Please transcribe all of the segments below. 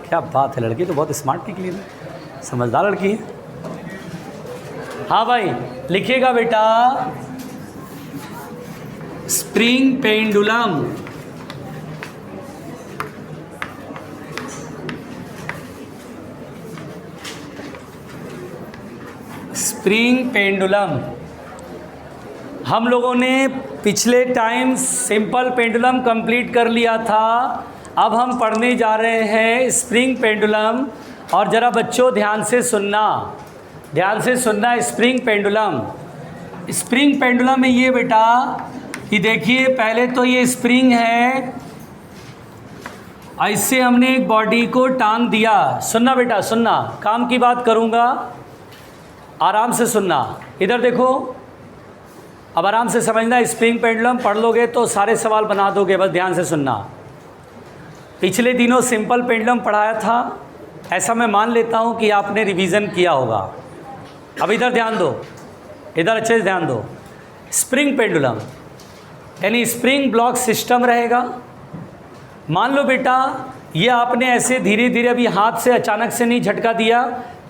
क्या बात है, लड़की तो बहुत स्मार्ट निकली है, समझदार लड़की है। हाँ भाई, लिखिएगा बेटा स्प्रिंग पेंडुलम। स्प्रिंग पेंडुलम हम लोगों ने पिछले टाइम सिंपल पेंडुलम कंप्लीट कर लिया था। अब हम पढ़ने जा रहे हैं स्प्रिंग पेंडुलम। और ज़रा बच्चों ध्यान से सुनना स्प्रिंग पेंडुलम। स्प्रिंग पेंडुलम में ये बेटा कि देखिए, पहले तो ये स्प्रिंग है, ऐसे हमने एक बॉडी को टांग दिया। सुनना बेटा, सुनना, काम की बात करूँगा, आराम से सुनना। इधर देखो, अब आराम से समझना। स्प्रिंग पेंडुलम पढ़ लोगे तो सारे सवाल बना दोगे, बस ध्यान से सुनना। पिछले दिनों सिंपल पेंडुलम पढ़ाया था, ऐसा मैं मान लेता हूँ कि आपने रिवीजन किया होगा। अब इधर ध्यान दो, इधर अच्छे से ध्यान दो। स्प्रिंग पेंडुलम यानी स्प्रिंग ब्लॉक सिस्टम रहेगा। मान लो बेटा, ये आपने ऐसे धीरे धीरे, अभी हाथ से अचानक से नहीं झटका दिया,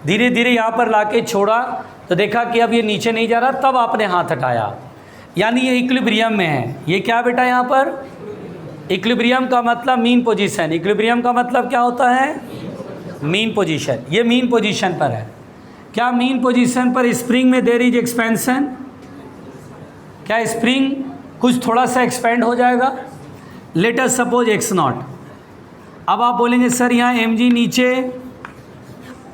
धीरे धीरे यहाँ पर लाके छोड़ा तो देखा कि अब ये नीचे नहीं जा रहा, तब आपने हाथ हटाया, यानी ये इक्विलिब्रियम में है। ये क्या बेटा, यहाँ पर इक्विलिब्रियम का मतलब मीन पोजीशन। इक्विलिब्रियम का मतलब क्या होता है? Mean position. ये मीन पोजीशन पर है। क्या मीन पोजीशन पर स्प्रिंग में देयर इज एक्सपेंशन? क्या स्प्रिंग कुछ थोड़ा सा एक्सपेंड हो जाएगा? Let us suppose x not. अब आप बोलेंगे सर यहाँ एम जी नीचे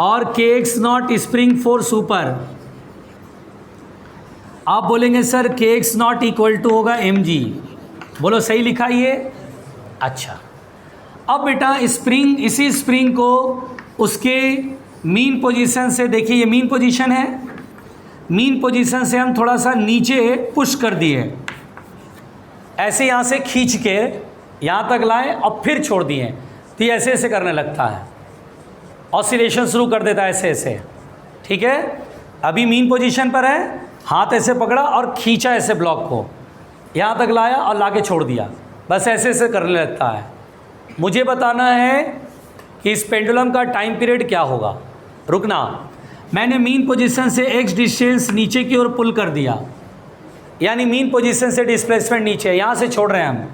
और के एक्स नॉट स्प्रिंग फोर्स ऊपर। आप बोलेंगे सर के एक्स नॉट इक्वल टू होगा एम जी। बोलो सही लिखा ये? अच्छा, अब बेटा स्प्रिंग, इसी स्प्रिंग को उसके मीन पोजीशन से, देखिए ये मीन पोजीशन है, मीन पोजीशन से हम थोड़ा सा नीचे पुश कर दिए, ऐसे यहाँ से खींच के यहाँ तक लाए और फिर छोड़ दिए, तो ये ऐसे ऐसे करने लगता है, ऑसिलेशन शुरू कर देता है ऐसे ऐसे। ठीक है, अभी मीन पोजीशन पर है, हाथ ऐसे पकड़ा और खींचा ऐसे ब्लॉक को, यहाँ तक लाया और लाके छोड़ दिया, बस ऐसे ऐसे करने लगता है। मुझे बताना है कि इस पेंडुलम का टाइम पीरियड क्या होगा। रुकना, मैंने मीन पोजीशन से एक्स डिस्टेंस नीचे की ओर पुल कर दिया, यानी मीन पोजीशन से डिस्प्लेसमेंट नीचे, यहाँ से छोड़ रहे हैं हम।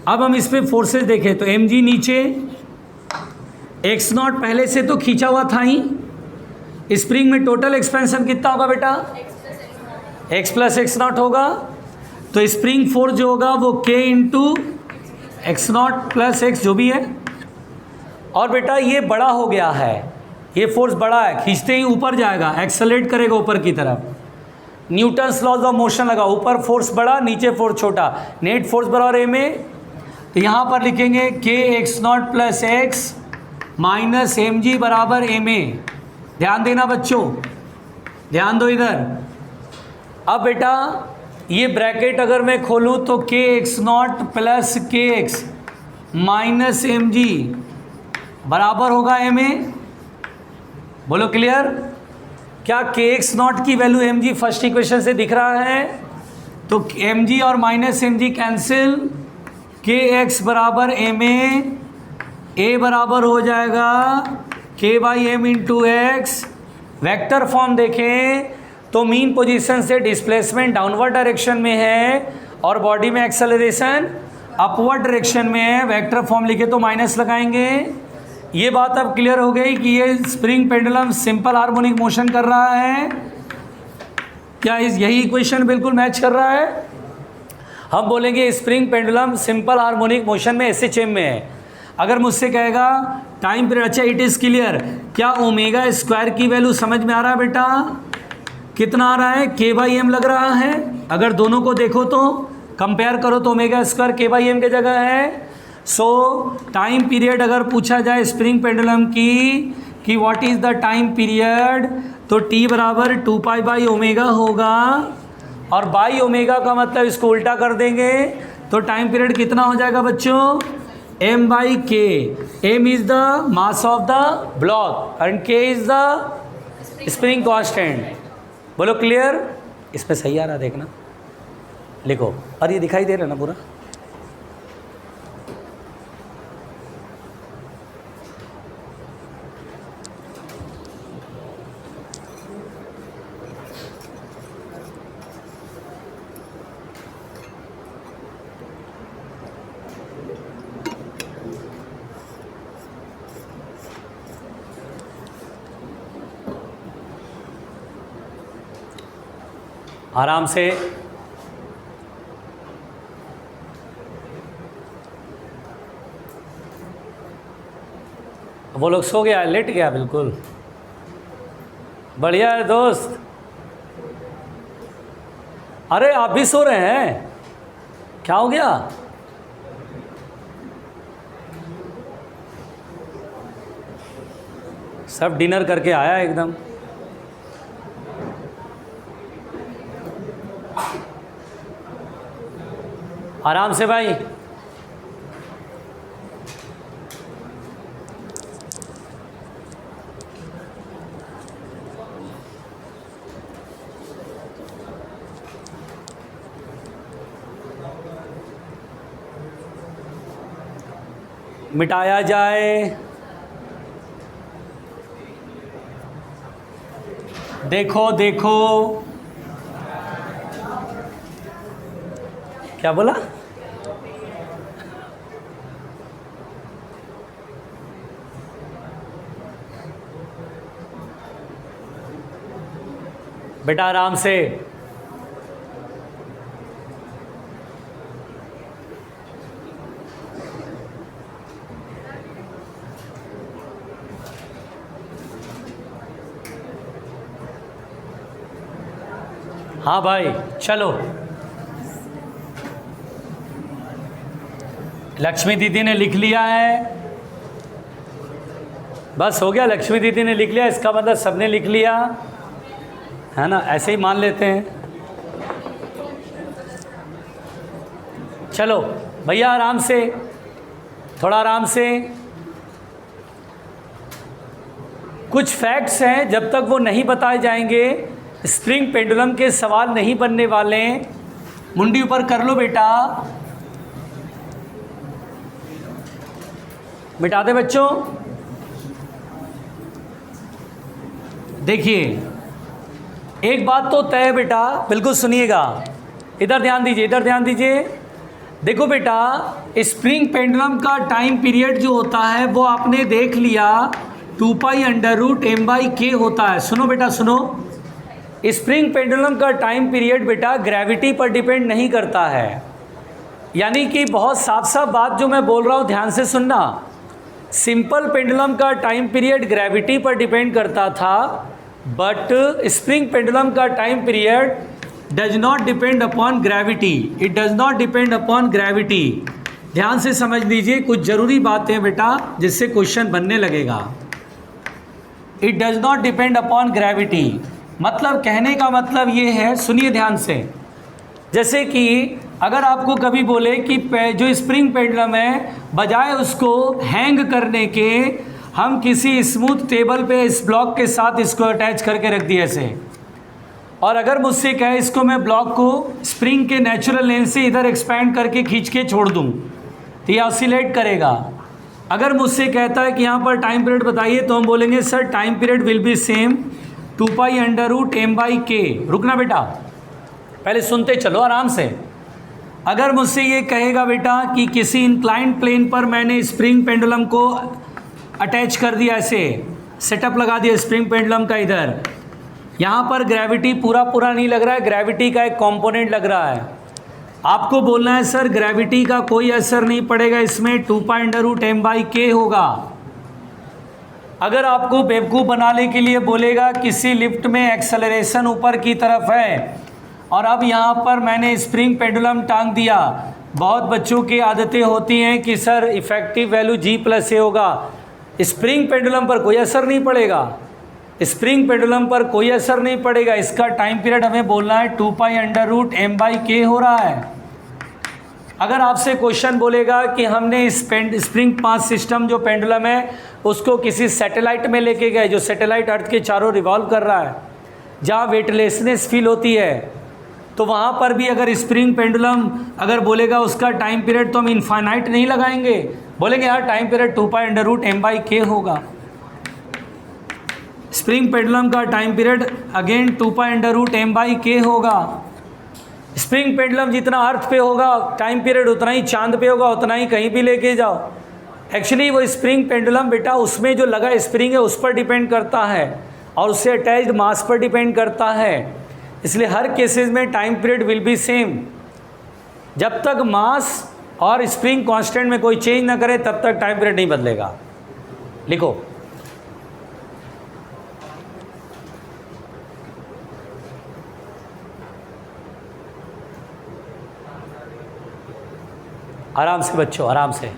अब हम इस पर फोर्सेस देखें तो एम जी नीचे, एक्स नॉट पहले से तो खींचा हुआ था ही। स्प्रिंग में टोटल एक्सपेंशन कितना होगा बेटा? एक्स प्लस एक्स नॉट होगा। तो स्प्रिंग फोर्स जो होगा वो के into x naught plus x जो भी है। और बेटा ये बड़ा हो गया है, ये फोर्स बड़ा है, खींचते ही ऊपर जाएगा, एक्सेलरेट करेगा ऊपर की तरफ। न्यूटन्स लॉज ऑफ मोशन लगा, ऊपर फोर्स बड़ा, नीचे फोर्स छोटा, नेट फोर्स बराबर एम ए। तो यहाँ पर लिखेंगे k x naught plus x minus m g बराबर एम ए। ध्यान देना बच्चों, ध्यान दो इधर। अब बेटा ये ब्रैकेट अगर मैं खोलूँ तो k x naught plus k x minus m g बराबर होगा एम ए। बोलो क्लियर? क्या के एक्स नॉट की value m g first equation से दिख रहा है? तो एम जी और minus m g cancel, k x बराबर एम ए बराबर हो जाएगा k by m into x. Vector form देखें तो मीन पोजीशन से डिस्प्लेसमेंट डाउनवर्ड डायरेक्शन में है और बॉडी में एक्सेलरेशन अपवर्ड डायरेक्शन में है। वेक्टर फॉर्म लिखे तो माइनस लगाएंगे। ये बात अब क्लियर हो गई कि ये spring pendulum simple harmonic motion कर रहा है। क्या यही इक्वेशन बिल्कुल मैच कर रहा है? हम बोलेंगे spring pendulum simple harmonic motion में एसएचएम में है। अगर मुझसे कहेगा टाइम पीरियड, अच्छा इट इज़ क्लियर, क्या ओमेगा स्क्वायर की वैल्यू समझ में आ रहा है बेटा? कितना आ रहा है? के बाई एम लग रहा है। अगर दोनों को देखो तो कंपेयर करो तो ओमेगा स्क्वायर के बाई एम की जगह है। सो टाइम पीरियड अगर पूछा जाए स्प्रिंग पेंडुलम की कि what is the time period, तो टी बराबर 2 पाई बाई ओमेगा होगा। और बाई ओमेगा का मतलब इसको उल्टा कर देंगे तो टाइम पीरियड कितना हो जाएगा बच्चों? M by k. M is the mass of the block and k is the spring constant. बोलो क्लियर? इसमें सही आ रहा देखना, लिखो। और ये दिखाई दे रहा है ना पूरा? आराम से। वो लोग सो गया, लेट गया बिल्कुल। बढ़िया है दोस्त। अरे आप भी सो रहे हैं, क्या हो गया? सब डिनर करके आया एकदम। आराम से भाई। मिटाया जाए। देखो देखो, क्या बोला? बेटा आराम से। हाँ भाई चलो। लक्ष्मी दीदी ने लिख लिया है, बस हो गया। लक्ष्मी दीदी ने लिख लिया, इसका मतलब सबने लिख लिया है ना, ऐसे ही मान लेते हैं। चलो भैया आराम से, थोड़ा आराम से। कुछ फैक्ट्स हैं, जब तक वो नहीं बताए जाएंगे स्प्रिंग पेंडुलम के सवाल नहीं बनने वाले। मुंडी ऊपर कर लो बेटा, मिटा दे बच्चों। देखिए एक बात तो तय है बेटा, बिल्कुल सुनिएगा, इधर ध्यान दीजिए, इधर ध्यान दीजिए। देखो बेटा, स्प्रिंग पेंडुलम का टाइम पीरियड जो होता है वो आपने देख लिया 2π√m/k होता है। सुनो बेटा सुनो, स्प्रिंग पेंडुलम का टाइम पीरियड बेटा ग्रेविटी पर डिपेंड नहीं करता है। यानी कि बहुत साफ साफ बात जो मैं बोल रहा हूँ ध्यान से सुनना। सिंपल पेंडुलम का टाइम पीरियड ग्रेविटी पर डिपेंड करता था, बट स्प्रिंग पेंडुलम का time period does not depend upon gravity. It does not depend upon gravity. ध्यान से समझ लीजिए, कुछ ज़रूरी बातें बेटा जिससे क्वेश्चन बनने लगेगा। It does not depend upon gravity मतलब कहने का मतलब ये है, सुनिए ध्यान से। जैसे कि अगर आपको कभी बोले कि जो स्प्रिंग पेंडुलम है, बजाय उसको हैंग करने के हम किसी स्मूथ टेबल पे इस ब्लॉक के साथ इसको अटैच करके रख दिए ऐसे, और अगर मुझसे कहे इसको मैं ब्लॉक को स्प्रिंग के नेचुरल लेंथ से इधर एक्सपैंड करके खींच के छोड़ दूं तो ये ऑसिलेट करेगा। अगर मुझसे कहता है कि यहाँ पर टाइम पीरियड बताइए, तो हम बोलेंगे sir time period will be same 2π√m/k। रुकना बेटा, पहले सुनते चलो आराम से। अगर मुझसे ये कहेगा बेटा कि किसी इंक्लाइंड प्लेन पर मैंने स्प्रिंग पेंडुलम को अटैच कर दिया, ऐसे सेटअप लगा दिया स्प्रिंग पेंडुलम का, इधर यहाँ पर ग्रेविटी पूरा नहीं लग रहा है, ग्रेविटी का एक कंपोनेंट लग रहा है। आपको बोलना है सर ग्रेविटी का कोई असर नहीं पड़ेगा इसमें, 2π√m/k होगा। अगर आपको बेवकूफ़ बनाने के लिए बोलेगा किसी लिफ्ट में एक्सेलरेशन ऊपर की तरफ है और अब यहाँ पर मैंने स्प्रिंग पेंडुलम टांग दिया, बहुत बच्चों की आदतें होती हैं कि सर इफेक्टिव वैल्यू G+A होगा। स्प्रिंग पेंडुलम पर कोई असर नहीं पड़ेगा, स्प्रिंग पेंडुलम पर कोई असर नहीं पड़ेगा। इसका टाइम पीरियड हमें बोलना है 2π√m/k हो रहा है। अगर आपसे क्वेश्चन बोलेगा कि हमने स्प्रिंग पाथ सिस्टम जो पेंडुलम है उसको किसी सैटेलाइट में लेके गए, जो सैटेलाइट अर्थ के चारों रिवॉल्व कर रहा है, जहाँ वेटलेसनेस फील होती है, तो वहाँ पर भी अगर स्प्रिंग पेंडुलम अगर बोलेगा उसका टाइम पीरियड, तो हम इनफाइनाइट नहीं लगाएंगे, बोलेंगे यार टाइम पीरियड 2π√m/k होगा। स्प्रिंग पेंडुलम का टाइम पीरियड अगेन 2π√m/k होगा। स्प्रिंग पेंडुलम जितना अर्थ पे होगा टाइम पीरियड उतना ही चांद पे होगा, उतना ही कहीं भी लेके जाओ। एक्चुअली वो स्प्रिंग पेंडुलम बेटा उसमें जो लगा स्प्रिंग है उस पर डिपेंड करता है और उससे अटैच्ड मास पर डिपेंड करता है। इसलिए हर केसेस में time period will be same. जब तक मास और स्प्रिंग कांस्टेंट में कोई चेंज ना करे तब तक टाइम पीरियड नहीं बदलेगा। लिखो, आराम से बच्चों, आराम से।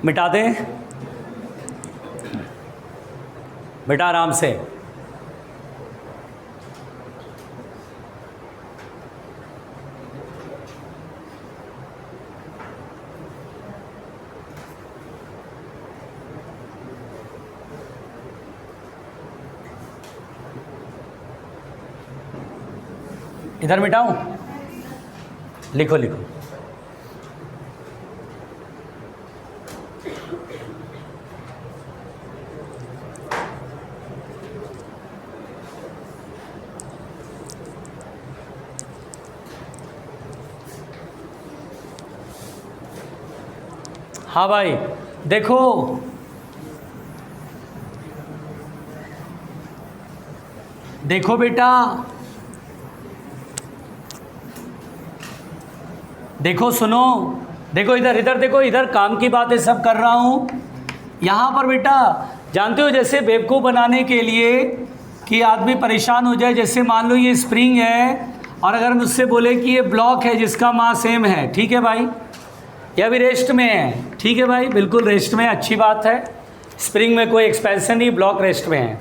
मिटा दें बेटा, आराम से। इधर मिटाऊं? लिखो लिखो। हाँ भाई, देखो देखो बेटा, देखो सुनो, देखो इधर, इधर देखो, इधर काम की बातें सब कर रहा हूँ। यहाँ पर बेटा जानते हो, जैसे बेवकूफ़ बनाने के लिए कि आदमी परेशान हो जाए, जैसे मान लो ये स्प्रिंग है और अगर मुझसे बोले कि ये ब्लॉक है जिसका मास सेम है, ठीक है भाई, यह भी रेस्ट में है, ठीक है भाई, बिल्कुल रेस्ट में, अच्छी बात है। स्प्रिंग में कोई एक्सपेंशन नहीं, ब्लॉक रेस्ट में है।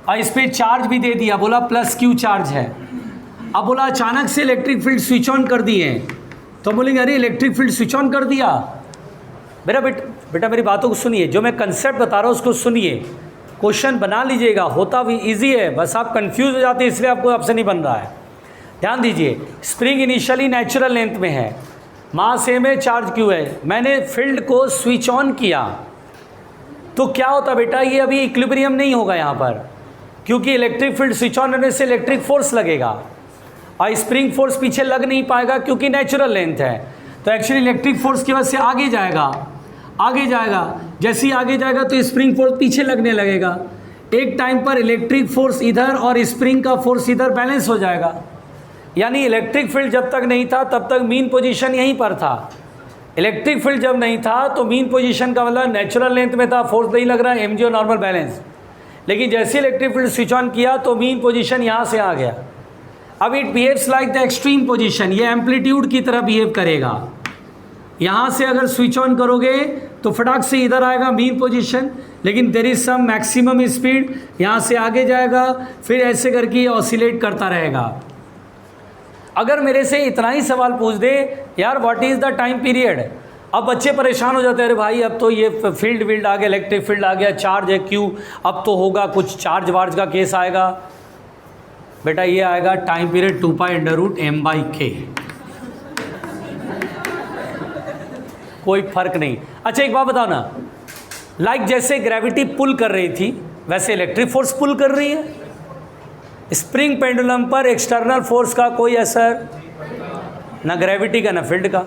और इस पर चार्ज भी दे दिया, बोला प्लस क्यू चार्ज है। अब बोला अचानक से इलेक्ट्रिक फील्ड स्विच ऑन कर दिए, तो बोलेंगे अरे इलेक्ट्रिक फील्ड स्विच ऑन कर दिया। मेरा बेटा मेरी बातों को सुनिए, जो मैं कंसेप्ट बता रहा हूँ उसको सुनिए, क्वेश्चन बना लीजिएगा, होता भी ईजी है, बस आप कंफ्यूज हो जाते हैं इसलिए आपको आपसे नहीं बन रहा है। ध्यान दीजिए, स्प्रिंग इनिशियली नेचुरल लेंथ में है, मास सेम है, चार्ज क्यू है। मैंने फील्ड को स्विच ऑन किया तो क्या होता बेटा, ये अभी इक्विलिब्रियम नहीं होगा यहाँ पर, क्योंकि इलेक्ट्रिक फील्ड स्विच ऑन होने से इलेक्ट्रिक फोर्स लगेगा और स्प्रिंग फोर्स पीछे लग नहीं पाएगा क्योंकि नेचुरल लेंथ है। तो एक्चुअली इलेक्ट्रिक फोर्स की वजह से आगे जाएगा, आगे जाएगा, जैसे ही आगे जाएगा तो स्प्रिंग फोर्स पीछे लगने लगेगा। एक टाइम पर इलेक्ट्रिक फोर्स इधर और स्प्रिंग का फोर्स इधर बैलेंस हो जाएगा। यानी इलेक्ट्रिक फील्ड जब तक नहीं था तब तक मीन पोजीशन यहीं पर था। इलेक्ट्रिक फील्ड जब नहीं था तो मीन पोजीशन का मतलब नेचुरल लेंथ में था, फोर्स नहीं लग रहा है, एमजी और नॉर्मल बैलेंस। लेकिन जैसे इलेक्ट्रिक फील्ड स्विच ऑन किया तो मीन पोजीशन यहाँ से आ गया। अब it behaves like the extreme position, ये एम्पलीट्यूड की तरह बिहेव करेगा। यहाँ से अगर स्विच ऑन करोगे तो फटाक से इधर आएगा मीन पोजीशन, लेकिन there is some maximum speed, यहाँ से आगे जाएगा, फिर ऐसे करके ऑसिलेट करता रहेगा। अगर मेरे से इतना ही सवाल पूछ दे यार what is the time period, अब बच्चे परेशान हो जाते हैं, अरे भाई अब तो ये फील्ड विल्ड आ गया, इलेक्ट्रिक फील्ड आ गया, चार्ज है क्यू, अब तो होगा कुछ चार्ज वार्ज का केस आएगा। बेटा ये आएगा टाइम पीरियड 2π/m/k, कोई फर्क नहीं। अच्छा एक बात बताओ ना, लाइक जैसे ग्रेविटी पुल कर रही थी वैसे इलेक्ट्रिक फोर्स पुल कर रही है। स्प्रिंग पेंडुलम पर एक्सटर्नल फोर्स का कोई असर, ना ग्रेविटी का ना फील्ड का।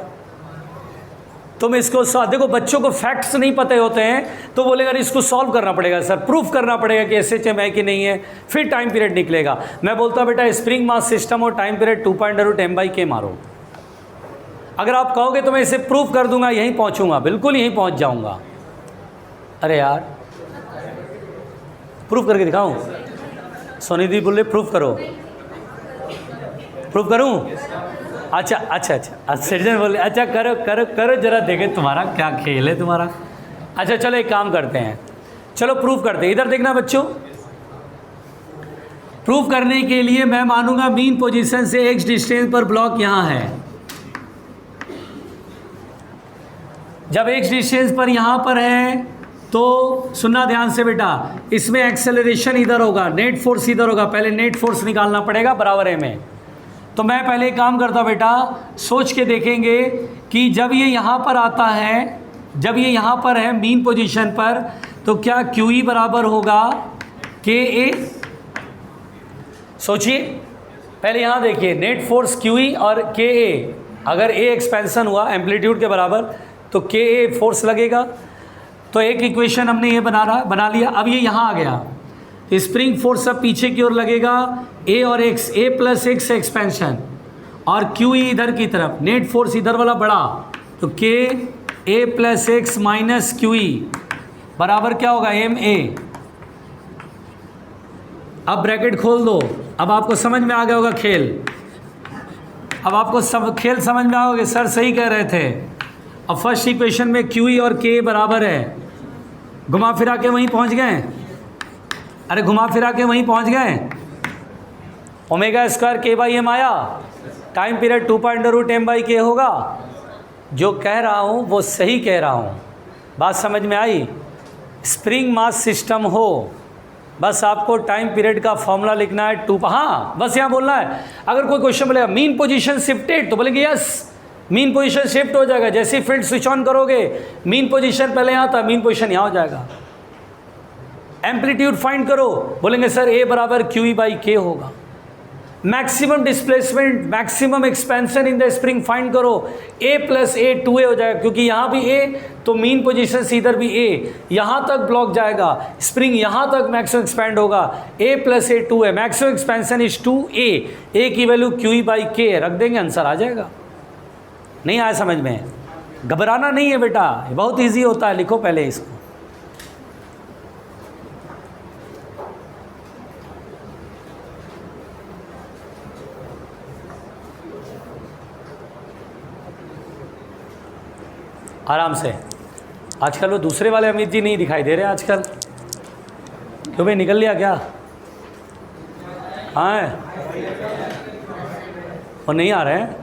तुम इसको देखो, बच्चों को फैक्ट्स नहीं पता होते हैं तो बोलेगा इसको सॉल्व करना पड़ेगा सर, प्रूफ करना पड़ेगा कि SHM है कि नहीं है, फिर टाइम पीरियड निकलेगा। मैं बोलता बेटा स्प्रिंग मास सिस्टम और टाइम पीरियड 2.m/k मारो। अगर आप कहोगे तो मैं इसे प्रूफ कर दूंगा, यहीं पहुंचूंगा, बिल्कुल यहीं पहुंच जाऊंगा। अरे यार प्रूफ करके दिखाऊं? सोनी दी बोल रहे प्रूफ करो, प्रूफ करूं? अच्छा सिटीजन बोले अच्छा करो करो करो, जरा देखें तुम्हारा क्या खेल है तुम्हारा। अच्छा चलो एक काम करते हैं, चलो प्रूफ करते हैं। इधर देखना बच्चों, प्रूफ करने के लिए मैं मानूंगा मीन पोजीशन से x डिस्टेंस पर ब्लॉक यहाँ है। जब x डिस्टेंस पर यहाँ पर है तो सुनना ध्यान से बेटा, इसमें एक्सेलरेशन इधर होगा, नेट फोर्स इधर होगा, पहले नेट फोर्स निकालना पड़ेगा बराबर है में। तो मैं पहले एक काम करता बेटा, सोच के देखेंगे कि जब ये यहाँ पर आता है, जब ये यहाँ पर है मीन पोजीशन पर, तो क्या क्यू ई बराबर होगा के ए। सोचिए पहले यहाँ देखिए, नेट फोर्स क्यू ई और के ए, अगर ए एक्सपेंशन हुआ एम्पलीट्यूड के बराबर तो के ए फोर्स लगेगा। तो एक इक्वेशन हमने ये बना लिया। अब ये यहाँ आ गया, स्प्रिंग फोर्स सब पीछे की ओर लगेगा, ए और एक्स, ए प्लस एक्स एक्सपेंशन और क्यू ई इधर की तरफ, नेट फोर्स इधर वाला बड़ा, तो K A plus x minus Q E बराबर क्या होगा एम ए। अब ब्रैकेट खोल दो। अब आपको समझ में आ गया होगा खेल, अब आपको सब खेल समझ में आओगे, सर सही कह रहे थे। अब फर्स्ट इक्वेशन में क्यू ई और के बराबर है, घुमा फिरा के वहीं पहुंच गए, अरे घुमा फिरा के वहीं पहुंच गए। ओमेगा स्क्वायर के बाई एम आया, टाइम पीरियड 2.√m/k होगा। जो कह रहा हूँ वो सही कह रहा हूँ, बात समझ में आई। स्प्रिंग मास सिस्टम हो, बस आपको टाइम पीरियड का फॉर्मूला लिखना है 2, हाँ बस यहाँ बोलना है। अगर कोई क्वेश्चन बोलेगा मीन पोजीशन शिफ्टेड, तो बोलेंगे यस मीन पोजीशन शिफ्ट हो जाएगा। जैसे ही फील्ड स्विच ऑन करोगे, मीन पोजीशन पहले यहाँ था, मीन पोजीशन यहाँ हो जाएगा। एम्पलीट्यूड फाइंड करो, बोलेंगे सर ए बराबर क्यू ई बाई के होगा। Maximum displacement, maximum expansion in the spring find करो, ए प्लस ए 2a हो जाएगा, क्योंकि यहाँ भी ए तो मीन पोजीशन से इधर भी ए, यहाँ तक ब्लॉक जाएगा, स्प्रिंग यहाँ तक मैक्सिमम एक्सपेंड होगा, ए प्लस ए 2 है, मैक्सिमम एक्सपेंशन इज 2a, ए की वैल्यू क्यू ई बाई के रख देंगे, आंसर आ जाएगा। नहीं आया समझ में? घबराना नहीं है बेटा, बहुत ईजी होता है, लिखो पहले इसको। आराम से। आजकल वो दूसरे वाले अमित जी नहीं दिखाई दे रहे आजकल, क्यों भाई निकल लिया क्या? हाँ वो नहीं आ रहे हैं,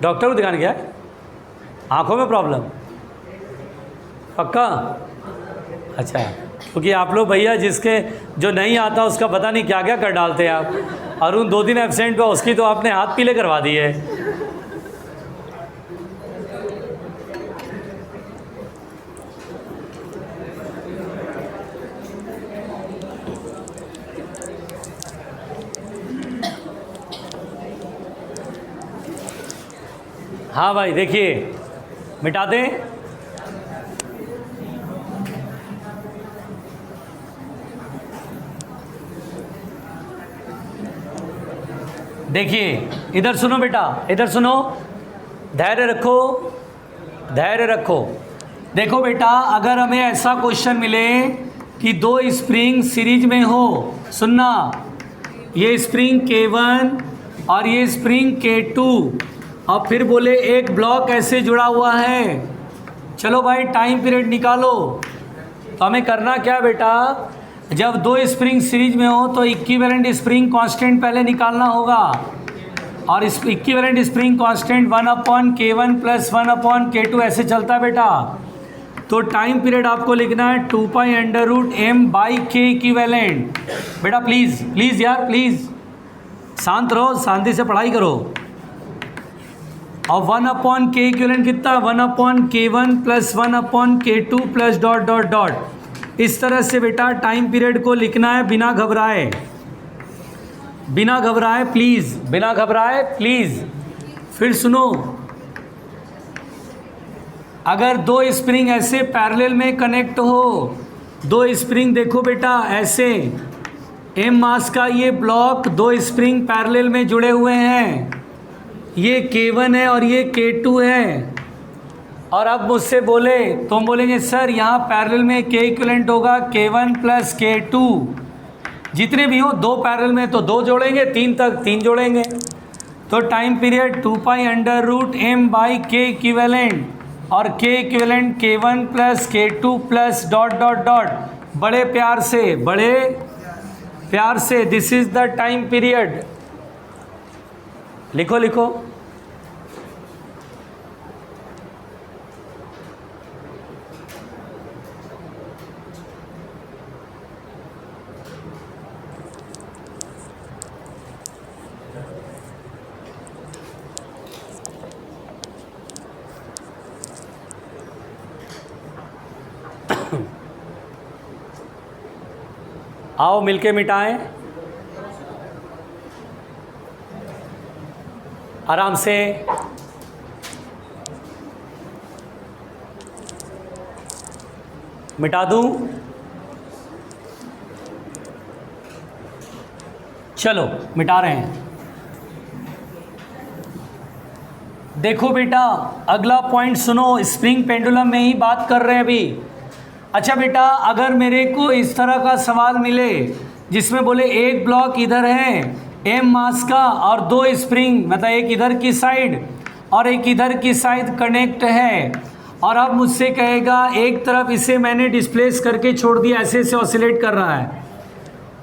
डॉक्टर को दिखाने गया, आंखों में प्रॉब्लम पक्का? अच्छा, क्योंकि आप लोग भैया जिसके जो नहीं आता उसका पता नहीं क्या क्या कर डालते हैं आप। अरुण 2 दिन एब्सेंट हुआ, उसकी तो आपने हाथ पीले करवा दिए। हाँ भाई देखिए, मिटा दें। देखिए इधर सुनो बेटा, इधर सुनो, धैर्य रखो, धैर्य रखो। देखो बेटा, अगर हमें ऐसा क्वेश्चन मिले कि 2 स्प्रिंग सीरीज में हो, सुनना, ये स्प्रिंग K1 और ये स्प्रिंग K2, और फिर बोले एक ब्लॉक ऐसे जुड़ा हुआ है, चलो भाई टाइम पीरियड निकालो। तो हमें करना क्या बेटा, जब 2 स्प्रिंग सीरीज में हो तो इक्विवेलेंट स्प्रिंग कांस्टेंट पहले निकालना होगा, और इस equivalent spring constant 1/K1 + 1/K2 ऐसे चलता है बेटा। तो टाइम पीरियड आपको लिखना है 2π√m/k इक्विवेलेंट। बेटा प्लीज़ प्लीज़ यार प्लीज़ शांत रहो, शांति से पढ़ाई करो। और 1/k इक्विवेलेंट कितना, 1/K1 + 1/K2 + dot dot dot. इस तरह से बेटा टाइम पीरियड को लिखना है बिना घबराए, बिना घबराए प्लीज़, बिना घबराए प्लीज़। फिर सुनो, अगर 2 स्प्रिंग ऐसे पैरेलल में कनेक्ट हो, 2 स्प्रिंग देखो बेटा ऐसे, m मास का ये ब्लॉक 2 स्प्रिंग पैरेलल में जुड़े हुए हैं, ये K1 है और ये K2 है। और अब मुझसे बोले, तुम बोलेंगे सर यहाँ पैरेलल में K इक्विवेलेंट होगा K1 + K2, जितने भी हो 2 पैरेलल में तो 2 जोड़ेंगे, 3 तक 3 जोड़ेंगे। तो टाइम पीरियड 2π√m/k इक्विवेलेंट, और K equivalent K1 + K2 + dot dot dot. बड़े प्यार से, बड़े प्यार से, this is the time period. लिखो लिखो, आओ मिलके मिटाएं, आराम से। मिटा दूं? चलो मिटा रहे हैं। देखो बेटा, अगला पॉइंट सुनो, स्प्रिंग पेंडुलम में ही बात कर रहे हैं अभी। अच्छा बेटा, अगर मेरे को इस तरह का सवाल मिले जिसमें बोले एक ब्लॉक इधर है एम मास का और दो स्प्रिंग, मतलब एक इधर की साइड और एक इधर की साइड कनेक्ट है, और अब मुझसे कहेगा एक तरफ इसे मैंने डिस्प्लेस करके छोड़ दिया, ऐसे से ऑसिलेट कर रहा है।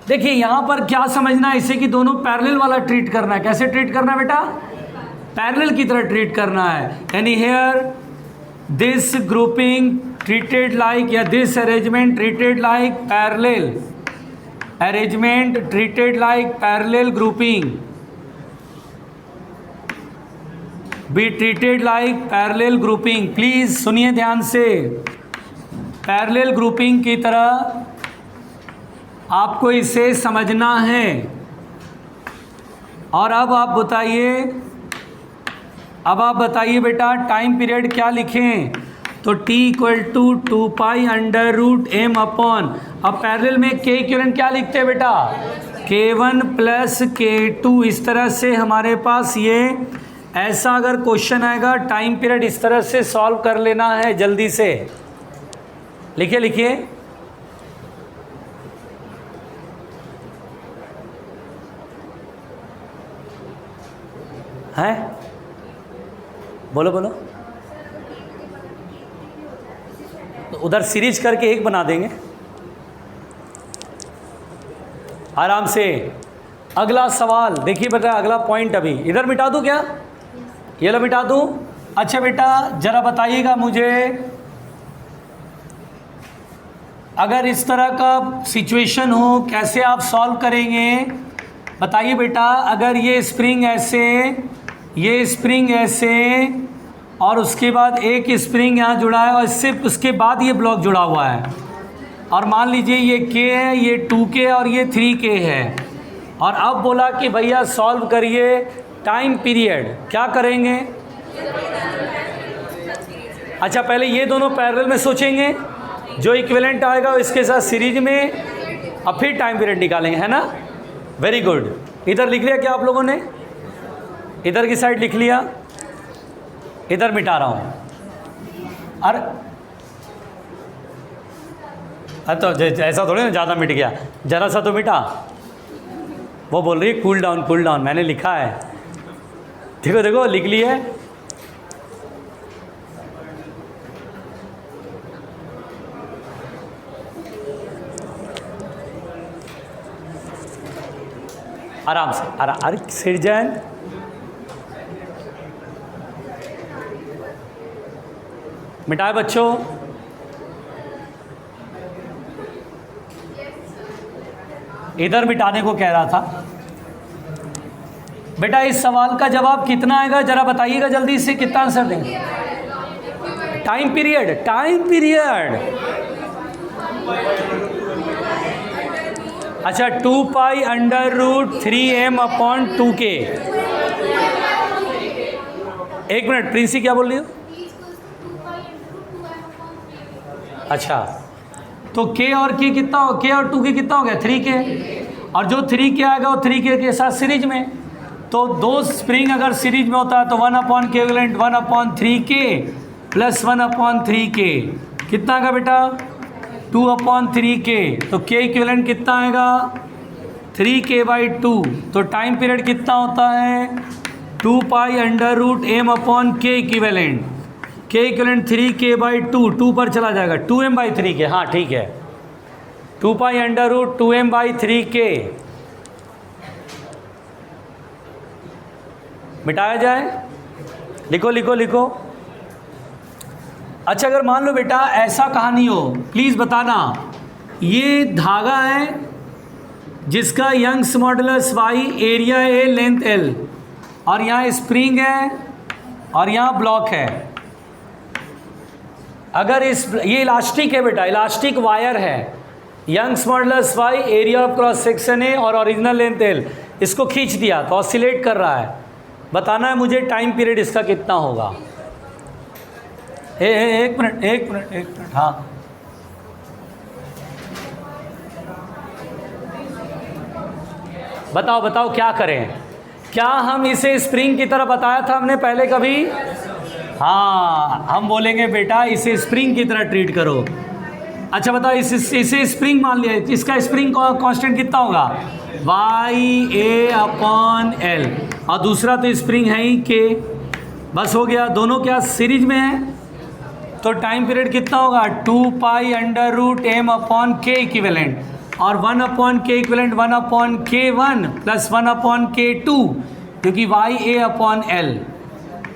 देखिए यहाँ पर क्या समझना है, इसे कि दोनों पैरेलल वाला ट्रीट करना है। कैसे ट्रीट करना है बेटा? पैरेलल की तरह ट्रीट करना है। यानी here this grouping treated like, या this arrangement treated like parallel arrangement, treated like parallel grouping, B treated like parallel grouping. Please सुनिए ध्यान से, पैरेलल ग्रुपिंग की तरह आपको इसे समझना है। और अब आप बताइए बेटा टाइम पीरियड क्या लिखें? तो t equal to 2π√m upon, अब पैरेलल में k इक्विवेलेंट क्या लिखते हैं बेटा? k1 plus k2। इस तरह से हमारे पास ये ऐसा अगर क्वेश्चन आएगा टाइम पीरियड इस तरह से सॉल्व कर लेना है जल्दी से। लिखिए लिखिए, है बोलो बोलो। तो उधर सीरीज करके एक बना देंगे आराम से। अगला सवाल देखिए बेटा, अगला पॉइंट अभी इधर मिटा दूं क्या? ये लो मिटा दूं। अच्छा बेटा जरा बताइएगा मुझे, अगर इस तरह का सिचुएशन हो कैसे आप सॉल्व करेंगे? बताइए बेटा, अगर ये स्प्रिंग ऐसे, ये स्प्रिंग ऐसे, और उसके बाद एक स्प्रिंग यहाँ जुड़ा है और इससे उसके बाद ये ब्लॉक जुड़ा हुआ है, और मान लीजिए ये K है, ये 2K और ये 3K है, और अब बोला कि भैया सॉल्व करिए टाइम पीरियड, क्या करेंगे? अच्छा पहले ये दोनों पैरेलल में सोचेंगे, जो इक्विवेलेंट आएगा इसके साथ सीरीज में, अब फिर टाइम पीरियड निकालेंगे, है ना? Very good. इधर लिख लिया क्या आप लोगों ने? इधर की साइड लिख लिया, इधर मिटा रहा हूँ। अरे तो ऐसा थोड़ी ना ज़्यादा मिट गया, ज़रा सा तो मिटा। वो बोल रही है कूल डाउन, मैंने लिखा है, देखो देखो लिख लिया है। आराम से, अरे सिरजन, मिटाए बच्चों। इधर मिटाने को कह रहा था बेटा। इस सवाल का जवाब कितना आएगा जरा बताइएगा जल्दी से, कितना आंसर देंगे? Time period, time period. अच्छा 2π√3m अपॉन 2k। एक मिनट, प्रिंसी क्या बोल रही हो? अच्छा तो k और k कितना हो, k और 2k कितना हो गया? 3k, और जो 3k आएगा वो 3k के साथ सीरीज में। तो दो स्प्रिंग अगर सीरीज में होता है तो 1/k equivalent 1/3k plus 1/3k कितना का बेटा? 2/3k। तो k इक्विवेलेंट कितना आएगा? 3k/2। तो टाइम पीरियड कितना होता है? 2π√m upon k equivalent. k equivalent 3k/2, 2 पर चला जाएगा, 2m/3k। हाँ ठीक है, 2π√2m/3k। मिटाया जाए, लिखो लिखो लिखो। अच्छा अगर मान लो बेटा ऐसा कहानी हो, प्लीज़ बताना, ये धागा है जिसका Young's modulus y, area a, length l, और यहाँ स्प्रिंग है और यहाँ ब्लॉक है। अगर ये इलास्टिक है बेटा, इलास्टिक वायर है, Young's modulus Y, area of cross section A और ओरिजिनल लेंथ एल, इसको खींच दिया तो ऑसिलेट कर रहा है। बताना है मुझे टाइम पीरियड इसका कितना होगा। एक मिनट, हाँ बताओ क्या करें। क्या हम इसे स्प्रिंग की तरह बताया था हमने पहले कभी? हाँ, हम बोलेंगे बेटा इसे स्प्रिंग की तरह ट्रीट करो। अच्छा बताओ, इसे स्प्रिंग मान लिया, इसका स्प्रिंग कांस्टेंट कितना होगा? वाई ए अपॉन एल, और दूसरा तो स्प्रिंग है ही के। बस हो गया, दोनों क्या सीरीज में है, तो टाइम पीरियड कितना होगा? 2 pi under root m upon k equivalent, और 1 अपॉन के इक्विवेलेंट 1 अपॉन के 1 प्लस 1 अपॉन के 2, क्योंकि वाई ए अपॉन एल,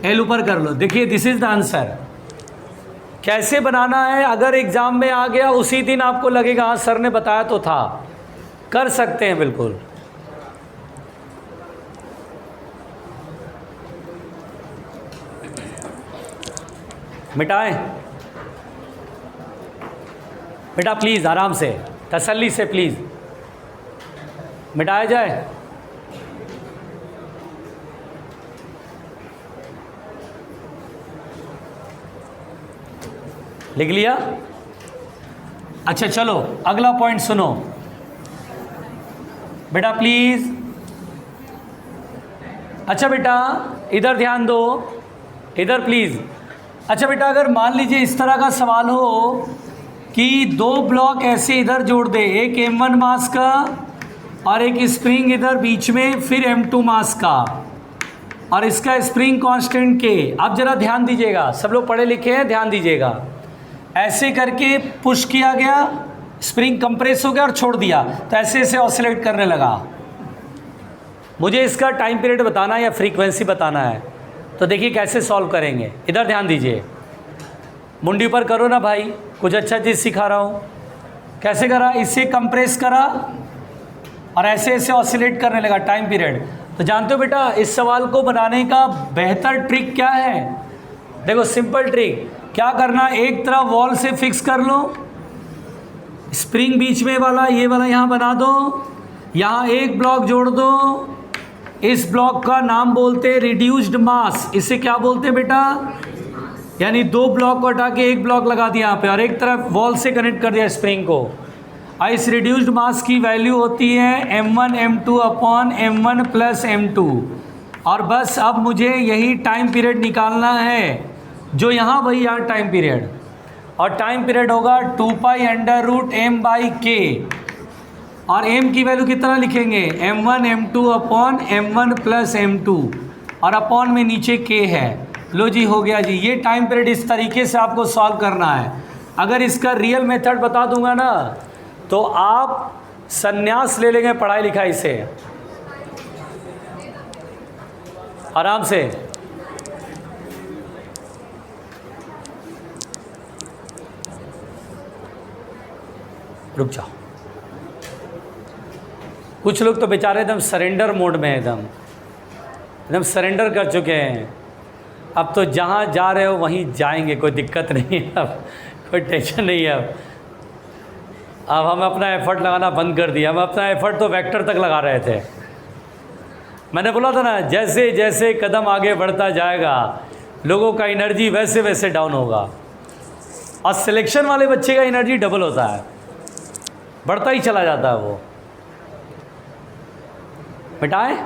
एल ऊपर कर लो। देखिए दिस इज द आंसर। कैसे बनाना है, अगर एग्जाम में आ गया उसी दिन आपको लगेगा हाँ सर ने बताया तो था, कर सकते हैं बिल्कुल। मिटाएं बेटा प्लीज़, आराम से, तसल्ली से प्लीज़ मिटाया जाए। लिख लिया? अच्छा चलो अगला पॉइंट सुनो बेटा प्लीज़। अच्छा बेटा इधर ध्यान दो, इधर प्लीज़। अच्छा बेटा, अगर मान लीजिए इस तरह का सवाल हो कि 2 ब्लॉक ऐसे इधर जोड़ दे, एक M1 मास का और एक स्प्रिंग इधर बीच में, फिर M2 मास का, और इसका स्प्रिंग कांस्टेंट के। अब जरा ध्यान दीजिएगा, सब लोग पढ़े लिखे हैं, ध्यान दीजिएगा। ऐसे करके पुश किया गया, स्प्रिंग कंप्रेस हो गया और छोड़ दिया, तो ऐसे ऐसे ऑसिलेट करने लगा। मुझे इसका टाइम पीरियड बताना है या फ्रीक्वेंसी बताना है, तो देखिए कैसे सॉल्व करेंगे। इधर ध्यान दीजिए, मुंडी पर करो ना भाई, कुछ अच्छा चीज़ सिखा रहा हूँ। कैसे करा? इसे कंप्रेस करा और ऐसे ऐसे ऑसिलेट करने लगा, टाइम पीरियड। तो जानते हो बेटा इस सवाल को बनाने का बेहतर ट्रिक क्या है? देखो सिंपल ट्रिक, क्या करना, एक तरफ वॉल से फिक्स कर लो, स्प्रिंग बीच में वाला, ये वाला यहाँ बना दो, यहाँ एक ब्लॉक जोड़ दो, इस ब्लॉक का नाम बोलते हैं रिड्यूस्ड मास। इसे क्या बोलते हैं बेटा? यानी 2 ब्लॉक को हटा के एक ब्लॉक लगा दिया यहाँ पे और एक तरफ वॉल से कनेक्ट कर दिया स्प्रिंग को। इस रिड्यूस्ड मास की वैल्यू होती है m1 m2 upon m1 plus m2। और बस अब मुझे यही टाइम पीरियड निकालना है, जो यहाँ वही यहाँ टाइम पीरियड, और टाइम पीरियड होगा 2 pi under root m by k, और m की वैल्यू कितना लिखेंगे? m1 m2 upon m1 plus m2, और अपॉन में नीचे k है। लो जी हो गया जी। ये टाइम पीरियड इस तरीके से आपको सॉल्व करना है। अगर इसका रियल मेथड बता दूंगा ना तो आप संन्यास ले लेंगे पढ़ाई लिखाई से, आराम से। रुक जाओ, कुछ लोग तो बेचारे एकदम सरेंडर मोड में, एकदम सरेंडर कर चुके हैं। अब तो जहाँ जा रहे हो वहीं जाएंगे, कोई दिक्कत नहीं है, अब कोई टेंशन नहीं है। अब हम अपना एफ़र्ट लगाना बंद कर दिया। हम अपना एफ़र्ट तो वेक्टर तक लगा रहे थे। मैंने बोला था ना, जैसे जैसे कदम आगे बढ़ता जाएगा लोगों का एनर्जी वैसे वैसे डाउन होगा, और सिलेक्शन वाले बच्चे का एनर्जी डबल होता है, बढ़ता ही चला जाता है वो। मिटाएं?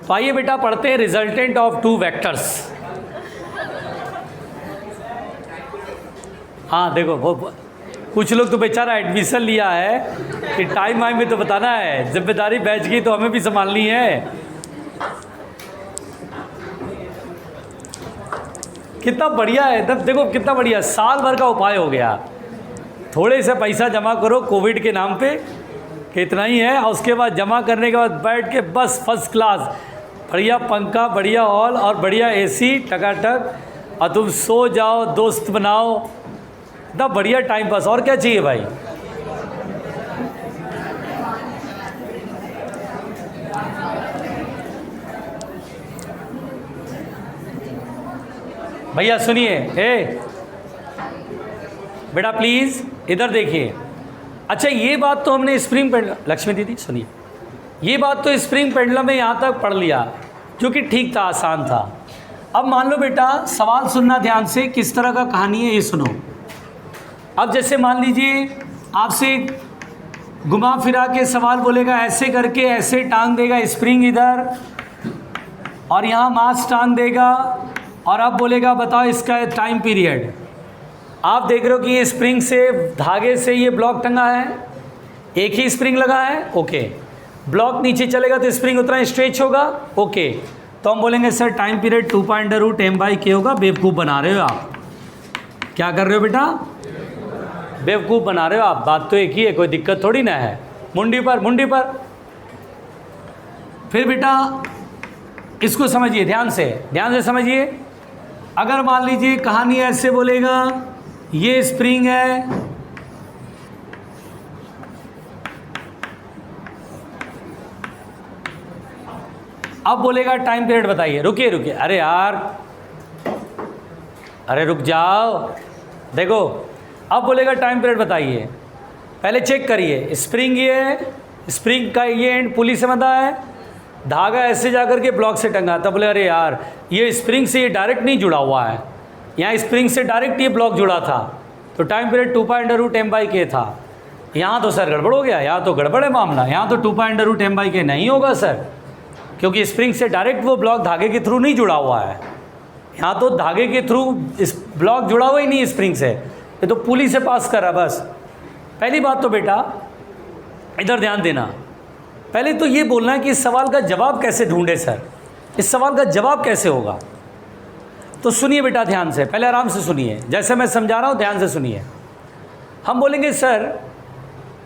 तो आइए बेटा पढ़ते हैं रिजल्टेंट ऑफ 2 वेक्टर्स। हाँ देखो, वो कुछ लोग तो बेचारा एडमिशन लिया है कि टाइम वाइम में तो बताना है, जिम्मेदारी बैच की तो हमें भी संभालनी है। कितना बढ़िया है, तब देखो कितना बढ़िया, साल भर का उपाय हो गया। थोड़े से पैसा जमा करो कोविड के नाम पे, कि इतना ही है, और उसके बाद जमा करने के बाद बैठ के बस फर्स्ट क्लास, बढ़िया पंखा, बढ़िया हॉल और बढ़िया एसी टकाटक, और तुम सो जाओ, दोस्त बनाओ, इतना बढ़िया टाइम पास। और क्या चाहिए भाई? भैया सुनिए, ए बेटा प्लीज़ इधर देखिए। अच्छा ये बात तो हमने स्प्रिंग पेंडुलम, लक्ष्मी दीदी सुनिए, ये बात तो स्प्रिंग पेंडुलम में यहाँ तक पढ़ लिया, जो कि ठीक था, आसान था। अब मान लो बेटा, सवाल सुनना ध्यान से, किस तरह का कहानी है ये सुनो। अब जैसे मान लीजिए आपसे घुमा फिरा के सवाल बोलेगा, ऐसे करके ऐसे टांग देगा स्प्रिंग इधर, और यहाँ मास टांग देगा, और अब बोलेगा बताओ इसका टाइम पीरियड। आप देख रहे हो कि ये स्प्रिंग से, धागे से ये ब्लॉक टंगा है, एक ही स्प्रिंग लगा है, ओके। ब्लॉक नीचे चलेगा तो स्प्रिंग उतना स्ट्रेच होगा, ओके। तो हम बोलेंगे सर टाइम पीरियड 2.√m/k होगा। बेवकूफ़ बना रहे हो आप, क्या कर रहे हो बेटा, बेवकूफ़ बना रहे हो आप। बात तो एक ही है, कोई दिक्कत थोड़ी ना है। मुंडी पर, मुंडी पर। फिर बेटा इसको समझिए, ध्यान से समझिए। अगर मान लीजिए कहानी ऐसे बोलेगा, ये स्प्रिंग है, अब बोलेगा टाइम पीरियड बताइए। रुकिए रुकिए, अरे यार, अरे रुक जाओ, देखो अब बोलेगा टाइम पीरियड बताइए। पहले चेक करिए, स्प्रिंग ये है, स्प्रिंग का ये एंड पुली से बंधा है, धागा ऐसे जाकर के ब्लॉक से टंगा। तब बोले अरे यार ये स्प्रिंग से ये डायरेक्ट नहीं जुड़ा हुआ है, यहाँ स्प्रिंग से डायरेक्ट ये ब्लॉक जुड़ा था, तो टाइम पीरियड 2.√m/k था। यहाँ तो सर गड़बड़ हो गया, यहाँ तो गड़बड़ है मामला, यहाँ तो 2.√m/k नहीं होगा सर, क्योंकि स्प्रिंग से डायरेक्ट वो ब्लॉक धागे के थ्रू नहीं जुड़ा हुआ है। यहाँ तो धागे के थ्रू इस ब्लॉक जुड़ा हुआ ही नहीं स्प्रिंग से, ये तो पुली से पास करा बस। पहली बात तो बेटा इधर ध्यान देना, पहले तो ये बोलना है कि इस सवाल का जवाब कैसे ढूंढे सर, इस सवाल का जवाब कैसे होगा। तो सुनिए बेटा ध्यान से, पहले आराम से सुनिए, जैसे मैं समझा रहा हूँ ध्यान से सुनिए। हम बोलेंगे सर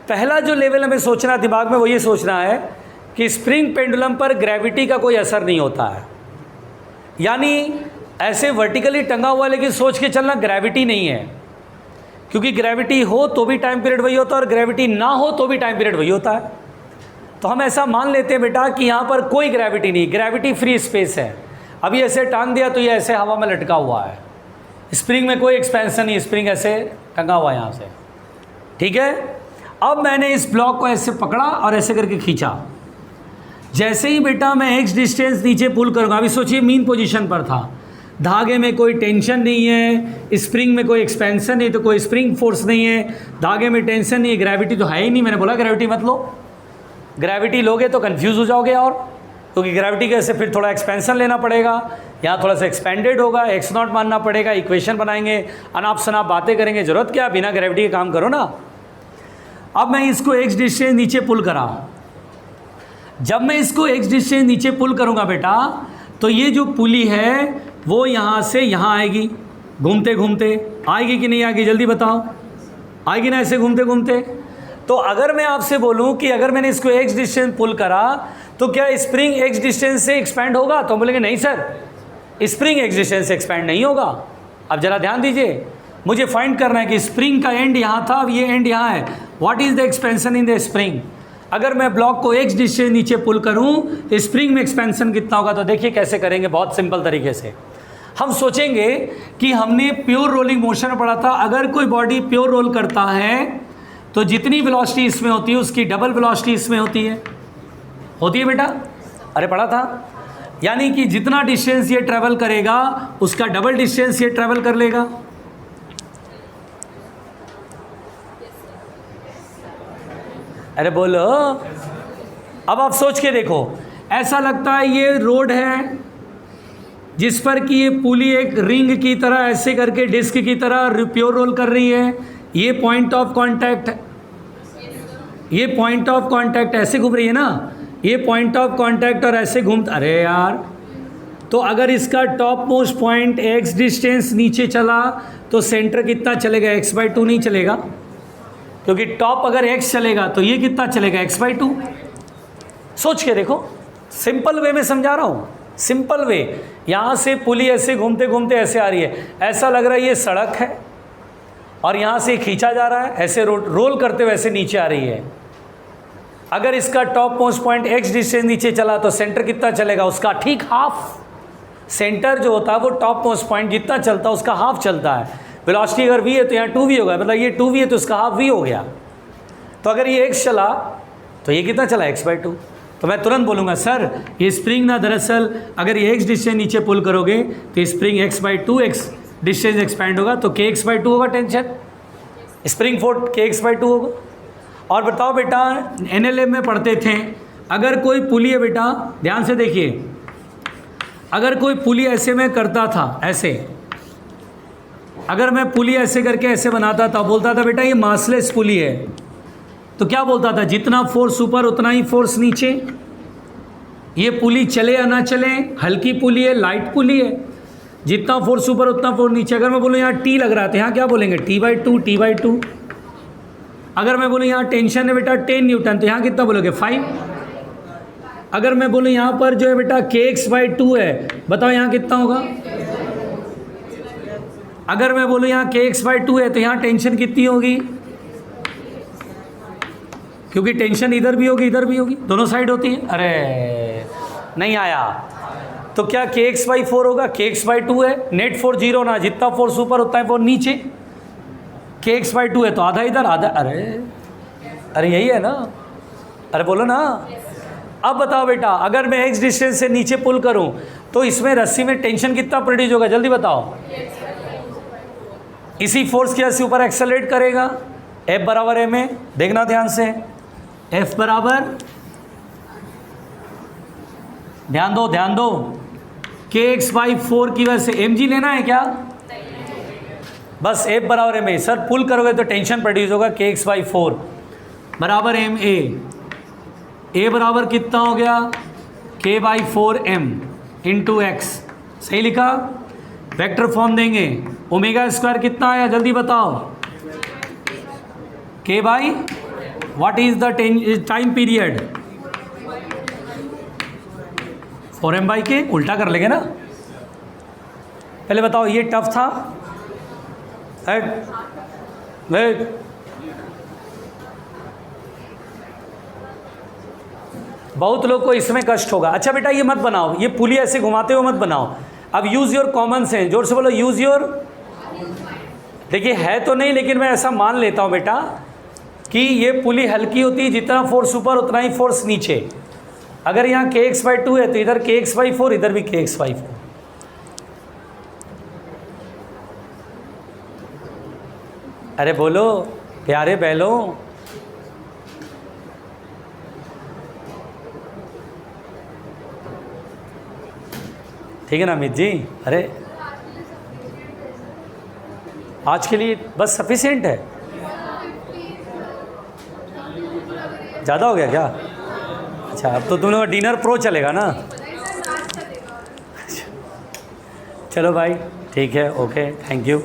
पहला जो लेवल हमें सोचना दिमाग में वो ये सोचना है कि स्प्रिंग पेंडुलम पर ग्रेविटी का कोई असर नहीं होता है, यानी ऐसे वर्टिकली टंगा हुआ, लेकिन सोच के चलना ग्रेविटी नहीं है, क्योंकि ग्रेविटी हो तो भी टाइम पीरियड वही होता है और ग्रेविटी ना हो तो भी टाइम पीरियड वही होता है। तो हम ऐसा मान लेते हैं बेटा कि यहाँ पर कोई ग्रेविटी नहीं, ग्रेविटी फ्री स्पेस है। अभी ऐसे टांग दिया तो ये ऐसे हवा में लटका हुआ है, स्प्रिंग में कोई एक्सपेंशन नहीं, स्प्रिंग ऐसे टंगा हुआ है यहाँ से, ठीक है। अब मैंने इस ब्लॉक को ऐसे पकड़ा और ऐसे करके खींचा, जैसे ही बेटा मैं एक्स डिस्टेंस नीचे पुल करूँगा, अभी सोचिए मीन पोजीशन पर था, धागे में कोई टेंशन नहीं है, स्प्रिंग में कोई एक्सपेंशन नहीं, तो कोई स्प्रिंग फोर्स नहीं है, धागे में टेंशन नहीं है, ग्रेविटी तो है ही नहीं। मैंने बोला ग्रेविटी मत लो, ग्रेविटी लोगे तो कंफ्यूज हो जाओगे, और क्योंकि ग्रेविटी के से फिर थोड़ा एक्सपेंशन लेना पड़ेगा, यहाँ थोड़ा सा एक्सपेंडेड होगा, x0 मानना पड़ेगा, इक्वेशन बनाएंगे, अनाप शनाप बातें करेंगे, जरूरत क्या, बिना ग्रेविटी के काम करो ना। अब मैं इसको एक्स डिस्टेंस नीचे पुल करा, जब मैं इसको एक्स डिस्टेंस नीचे पुल करूँगा बेटा, तो ये जो पुली है वो यहाँ से यहाँ आएगी, घूमते घूमते आएगी कि नहीं आएगी, जल्दी बताओ, आएगी ना ऐसे घूमते घूमते। तो अगर मैं आपसे बोलूँ कि अगर मैंने इसको एक्स डिस्टेंस पुल करा तो क्या स्प्रिंग एक्स डिस्टेंस से एक्सपैंड होगा, तो बोलेंगे नहीं सर, स्प्रिंग एक्स डिस्टेंस से एक्सपैंड नहीं होगा। अब जरा ध्यान दीजिए, मुझे फाइंड करना है कि स्प्रिंग का एंड यहाँ था, अब ये एंड यहाँ है, what is the expansion in the spring. अगर मैं ब्लॉक को एक्स डिस्टेंस नीचे पुल करूँ तो स्प्रिंग में एक्सपेंशन कितना होगा, तो देखिए कैसे करेंगे, बहुत सिंपल तरीके से। हम सोचेंगे कि हमने प्योर रोलिंग मोशन पढ़ा था, अगर कोई बॉडी प्योर रोल करता है तो जितनी वेलोसिटी इसमें होती है उसकी डबल वेलोसिटी इसमें होती है बेटा, अरे पढ़ा था। यानी कि जितना डिस्टेंस ये ट्रैवल करेगा उसका डबल डिस्टेंस ये ट्रैवल कर लेगा। अरे बोलो, अब आप सोच के देखो, ऐसा लगता है ये रोड है जिस पर कि ये पुली एक रिंग की तरह ऐसे करके डिस्क की तरह प्योर रोल कर रही है, ये पॉइंट ऑफ कांटेक्ट, ये पॉइंट ऑफ कांटेक्ट ऐसे घूम रही है ना, ये पॉइंट ऑफ कांटेक्ट और ऐसे घूम, अरे यार, तो अगर इसका top most point x distance नीचे चला तो सेंटर कितना चलेगा, x/2 नहीं चलेगा, क्योंकि टॉप अगर x चलेगा तो ये कितना चलेगा, x/2। सोच के देखो, सिंपल वे में समझा रहा हूँ, सिंपल वे। यहाँ से पुली ऐसे घूमते घूमते ऐसे आ रही है, ऐसा लग रहा है ये सड़क है, और यहाँ से खींचा जा रहा है, ऐसे रोल करते हुए ऐसे नीचे आ रही है। अगर इसका top most point x distance नीचे चला तो सेंटर कितना चलेगा, उसका ठीक हाफ। सेंटर जो होता है वो टॉप मोस्ट पॉइंट जितना चलता है उसका हाफ चलता है। वेलोसिटी अगर v है तो यहाँ 2v होगा, मतलब ये 2v है तो उसका हाफ v हो गया। तो अगर ये x चला तो ये कितना चला x/2। तो मैं तुरंत बोलूँगा सर ये स्प्रिंग ना दरअसल अगर ये x डिस्टेंस नीचे पुल करोगे तो स्प्रिंग x/2x डिस्टेंस एक्सपैंड होगा तो kx/2 होगा टेंशन, स्प्रिंग फोर्स kx/2 होगा। और बताओ बेटा NLM में पढ़ते थे अगर कोई पुली है, बेटा ध्यान से देखिए, अगर कोई पुली ऐसे में करता था, ऐसे अगर मैं पुली ऐसे करके ऐसे बनाता था, बोलता था बेटा ये मासलेस पुली है, तो क्या बोलता था जितना फोर्स ऊपर उतना ही फोर्स नीचे। ये पुली चले या ना चले, हल्की पुली है लाइट पुली है, जितना फोर्स ऊपर उतना फोर्स नीचे। अगर मैं बोलूँ यहाँ टी लग रहा है तो यहाँ क्या बोलेंगे T/2। अगर मैं बोलूँ यहाँ टेंशन है बेटा 10 न्यूटन तो यहाँ कितना बोलोगे 5। अगर मैं बोलूँ यहाँ पर जो है बेटा kx/2 है, बताओ यहाँ कितना होगा। अगर मैं बोलूँ यहाँ kx/2 है तो यहाँ टेंशन कितनी होगी, क्योंकि टेंशन इधर भी होगी इधर भी होगी, दोनों साइड होती है। अरे नहीं आया तो क्या kx/4 होगा, kx/2 है, नेट फोर्स 0 ना, जितना फोर्स ऊपर उतना है फोर्स नीचे। kx/2 है तो आधा इधर आधा, अरे यही है ना, अरे बोलो ना। अब बताओ बेटा अगर मैं x डिस्टेंस से नीचे पुल करूं तो इसमें रस्सी में टेंशन कितना प्रोड्यूस होगा, जल्दी बताओ। इसी फोर्स की वजह से ऊपर एक्सेलरेट करेगा, F बराबर है में, देखना ध्यान से, F बराबर, ध्यान दो kx/4 की वजह से mg लेना है क्या, बस F बराबर है में। सर पुल करोगे तो टेंशन प्रोड्यूस होगा kx/4 बराबर ma। A बराबर कितना हो गया k/4m इंटू x, सही लिखा। वेक्टर फॉर्म देंगे, ओमेगा स्क्वायर कितना आया जल्दी बताओ, k by what is the time period 4m/k, उल्टा कर लेंगे ना। पहले बताओ ये टफ था, वेट बहुत लोग को इसमें कष्ट होगा। अच्छा बेटा ये मत बनाओ, ये पुली ऐसे घुमाते हुए मत बनाओ। अब यूज़ योर कॉमन सेंस, जोर से बोलो यूज़ योर। देखिए है तो नहीं लेकिन मैं ऐसा मान लेता हूँ बेटा कि ये पुली हल्की होती है, जितना फोर्स ऊपर उतना ही फोर्स नीचे। अगर यहाँ kx/2 है तो इधर kx/4 इधर भी kx/4। अरे बोलो प्यारे बैलो, ठीक है ना अमित जी। अरे आज के लिए बस सफिशिएंट है, ज़्यादा हो गया क्या। अच्छा अब तो तुम लोग डिनर प्रो चलेगा ना। चलो भाई ठीक है, ओके, थैंक यू।